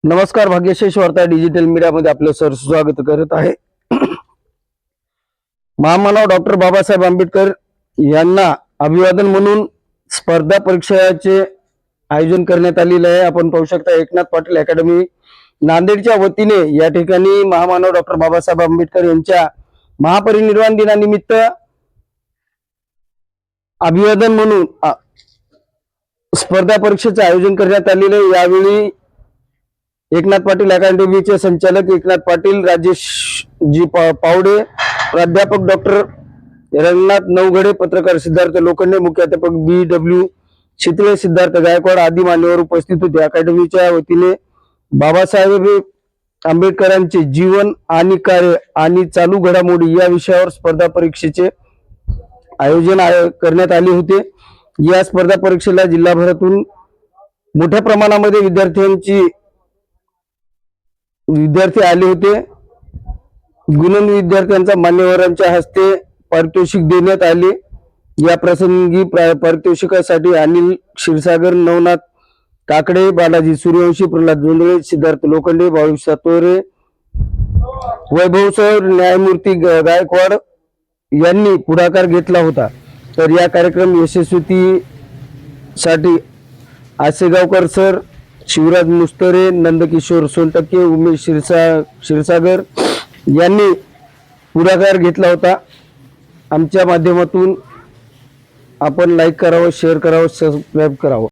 नमस्कार. भाग्यशेष वार्ता डिजिटल मीडियामध्ये आपलं सर स्वागत करत आहे. महामानव डॉक्टर बाबासाहेब आंबेडकर यांना अभिवादन म्हणून स्पर्धा परीक्षेचे आयोजन करण्यात आलेले आहे. आपण पाहू शकता एकनाथ पाटील अकॅडमी नांदेडच्या वतीने या ठिकाणी महामानव डॉक्टर बाबासाहेब आंबेडकर यांच्या महापरिनिर्वाण दिनानिमित्त अभिवादन म्हणून स्पर्धा परीक्षेचे आयोजन करण्यात आलेले. यावेळी एकनाथ पाटील अकॅडमीचे संचालक एकनाथ पाटील, राजेश जी पावडे, प्राध्यापक डॉक्टर रंगनाथ नवघडे, पत्रकार सिद्धार्थ लोखंडे, मुख्याध्यापक BW शितळे, सिद्धार्थ गायकवाड आदी मान्यवर उपस्थित होते. अकॅडमीच्या वतीने बाबासाहेब आंबेडकरांचे जीवन आणि कार्य आणि चालू घडामोडी या विषयावर स्पर्धा परीक्षेचे आयोजन करण्यात आले होते. या स्पर्धा परीक्षेला जिल्हाभरातून मोठ्या प्रमाणामध्ये विद्यार्थी आले होते. गुणन विद्यार्थ्यांचा मान्यवरांच्या हस्ते पारितोषिक देण्यात आले. या प्रसंगी पारितोषिकासाठी अनिल क्षीरसागर, नवनाथ काकडे, बालाजी सूर्यवंशी, प्रल्हाद जोंधळे, सिद्धार्थ लोखंडे, बाळू सातोरे, वैभव सर, न्यायमूर्ती गायकवाड यांनी पुढाकार घेतला होता. तर या कार्यक्रम यशस्वीसाठी आसेगावकर सर, शिवराज मुस्तरे, नंदकिशोर सोनटक्के, उमेश क्षीरसागर यांनी पुढाकार घेतला होता. आमच्या माध्यमातून आपण लाईक करावं, शेअर करावं, सबस्क्राईब करावं.